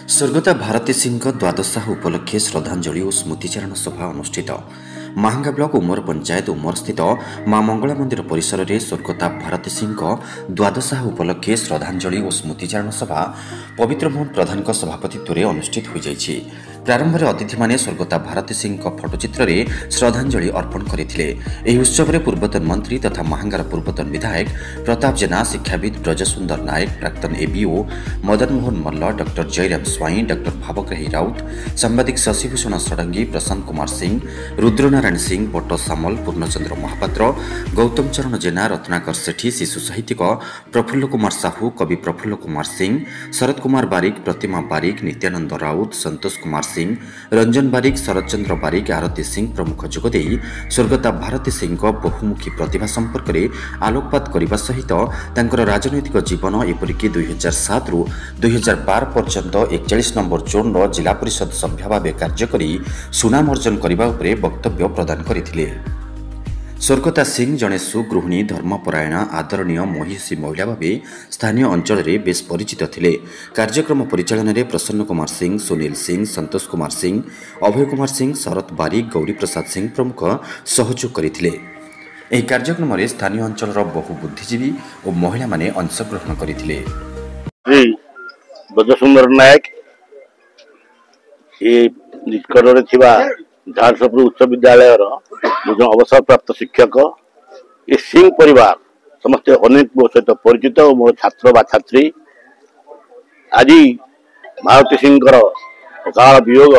स्वर्गता भारती सिंह द्वादशाह उपलक्षे श्रद्धांजलि और स्मृतिचारण सभा अनुष्ठित महांगा ब्लॉक उमर पंचायत उमर स्थित मां मंगला मंदिर परिसर में स्वर्गता भारती सिंह द्वादशाह उपलक्षे श्रद्धांजलि और स्मृतिचारण सभा पवित्र मोहन प्रधान सभापतित्व में अनुष्ठित हो जाइछि। प्रारंभ में अतिथि माने स्वर्गता भारती सिंह फोटोचित्र में श्रद्धांजलि अर्पण करथिले। एही उत्सव में पूर्वतन मंत्री तथा महांगार पूर्वतन विधायक प्रताप जेना, शिक्षाविद ब्रजसुंदर नायक, प्राक्तन ABO Madan Mohan Malla, doctor Jayaram Swain, doctor Bhavagrahi Rout, सांबादिक शशिभूषण षडंगी, प्रशांत कुमार सिंह, रुद्रनारायण सिंह, बट्ट सामल, पूर्णचंद्र महापात्र, गौतम चरण जेना, रत्नाकर सेठी, शिशु साहित्यिक प्रफुल्ल कुमार साहू, कवि प्रफुल्ल कुमार सिंह, शरद कुमार बारिक, प्रतिमा बारिक, नित्यानंद राउत, संतोष कुमार सिंह, रंजन बारिक, शरद चंद्र बारिक, आरती सिंह प्रमुख जोगदे स्वर्गता भारती सिंह बहुमुखी प्रतिभा संपर्क में आलोकपात करने सहित तांकर राजनैतिक जीवन एपरिक 2007 रु 2012 पर्यंत 41 नंबर जोन जिला परिषद सभ्य भाव कार्य कर सुनाम अर्जन करने वक्तव्य प्रदान करथिले। स्वर्गता सिंह जड़े सुगृहिणी, धर्मपरायण, आदरणीय महिषी महिला भाव स्थानीय अंचल में बेस परिचित थे। कार्यक्रम परिचालन में प्रसन्न कुमार सिंह, सुनील सिंह, संतोष कुमार सिंह, अभय कुमार सिंह, शरत बारिक, गौरी प्रसाद सिंह प्रमुख सहयोग करथिले। एही कार्यक्रम में स्थानीय अंचल बहु बुद्धिजीवी और महिला माने अंशग्रहण करथिले। ब्रजसुंदर नायक ये निकट झारसपुर उच्च विद्यालय अवसर प्राप्त शिक्षक ये सिंह परिवार समस्त अनेक मो सहित परिचित और मोर छात्र बा छात्री आज भारती सिंह अकाल वियोग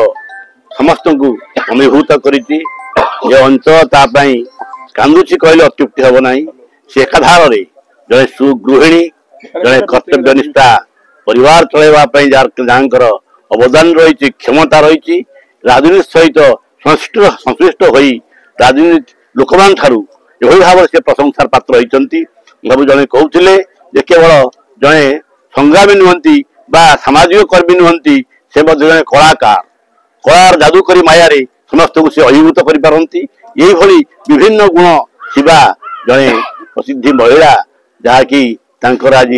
समस्त को अनुभूत करिछि। अंचल कांदुची कहले अत्युक्ति हम ना। से एकाधार जड़े सुगृहिणी, जड़े कर्तव्यनिष्ठा परिवार चलैवाई जहाँकर अवदान रही, क्षमता रही, राजनीति सहित संश्लिष्ट हो राजनीति लोक भाव से प्रशंसार पात्र होती। जड़े कहते केवल जड़े संग्रामी नुहति सामाजिक कर्मी नुहति, से जड़े कलाकार कलार जादुकरी मायारे समस्त को से अभिभूत करपारती। यही विभिन्न गुण शिवा जड़े प्रसिद्धि महिला जहाँकि आज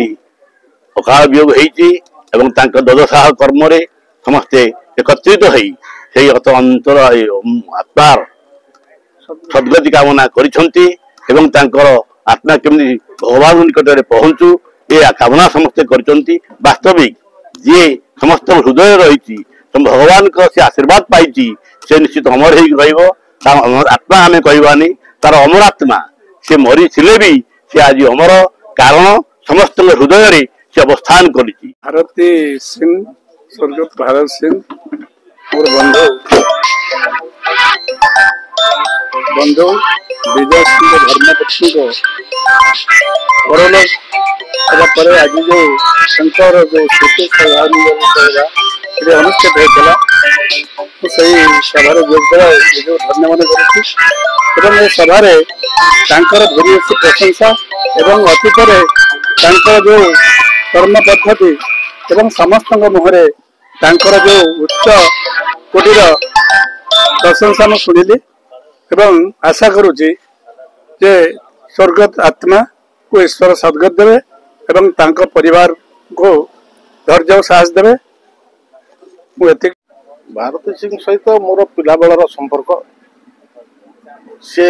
अकाल वियोग होती। द्वादशाह कर्म समस्ते एकत्रित हो अंतर आत्मार सद्गति कामना कर आत्मा केमि भगवान निकट में पहुंचू ये कामना समस्ते कर। वास्तविक जी समस्त हृदय रही भगवान का से आशीर्वाद पाई से निश्चित अमर हो आत्मा आम कहवानी तार अमर आत्मा से मरी भी से आज अमर कारण समस्त हृदय रे से अवस्थान कर। भारती सिंह स्वर्गत भारत सिंह मोर बंधु विजय सिंह धर्मपत्नी को परलोक आज जो शंकर जो अनुष्ठित होता सही सभार योगदान जो धन्यवाद कर सभार भूरिसी प्रशंसा एवं अतीत जो कर्म पद्धति एवं समस्त मुहरे जो उच्च कोटीर प्रशंसा मैं शुणिली एवं आशा करुच्ची जे स्वर्गत आत्मा को ईश्वर सद्गत देवे एवं तांको परिवार को धैर्य और साहस देवे। भारती सिंह सहित मोर पिला बेलर संपर्क से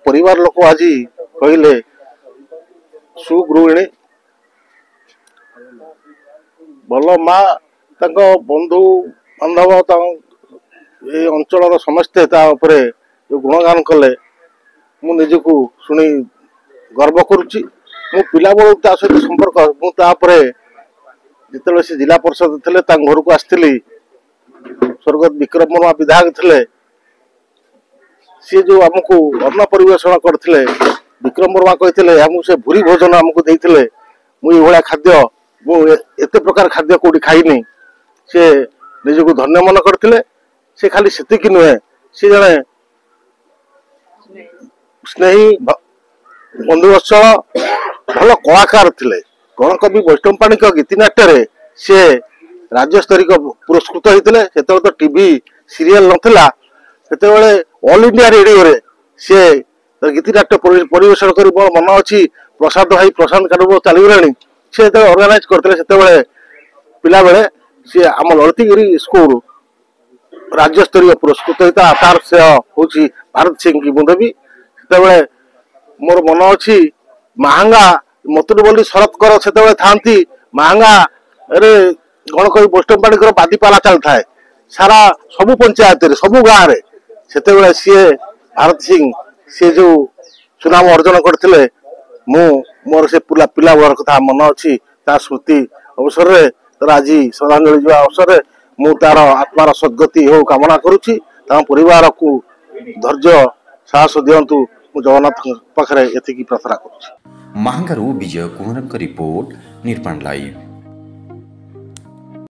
परिवार लोक आज कहले सुगृहिणी भल माँ बंधु बांधव ये अंचल समस्ते जो गुणगान कले मुझको शुणी गर्व करुच्ची। मु पिला बेलू सहित संपर्क मुझे जिते से जिला परिषद थे घर को आसती स्वर्गत विक्रम वर्मा विधायक थे सी जो आमको अन्न परिवेषण करते विक्रम वर्मा कहते आमको से भूरी भोजन आमको देते मुझे खाद्य एत प्रकार खाद्य कौटी खाईनी से निजक धन्य मन करते। से खाली सेतिक नुहे सी जड़े स्नेही बंधुवत्सल भल कलाकार थे। गणकवि वैष्णव पाणी गीतिनाट्य से राज्य स्तरीय पुरस्कृत होते। तो टीवी सीरियल नथिला सेतेबेले ऑल इंडिया रेडियो रे से गीतिनाट्य परिवेषण कर मन अच्छी प्रसाद भाई प्रशांत काडुबो चलीगलानी से ऑर्गेनाइज करते। पिला बेले सी आम ललितगिरी स्कूल राज्य स्तरीय पुरस्कृत होता तार से हूँ भारत सिंह की मुंडवी से मोर मन अच्छी महांगा मतुर बोली शरत कर से था महांगा रे गण कवि वैष्णव पाणीकर बादीपाला चल थाए सारा सबू पंचायत सबू गाँव में से सी भारत सिंह सी जो सुनाम अर्जन करते मोर से पिला बेलर कथा मन अच्छी स्मृति अवसर में तर आज श्रद्धांजलि जा अवसर में मु तार आत्मार सद्गति हो कामना करुच्ची परिवार को धैर्य साहस दिंतु मु जगन्नाथ पाखे एति प्रार्थना करुच्ची। महांगारू विजय कुहरम रिपोर्ट निर्माण लाइव।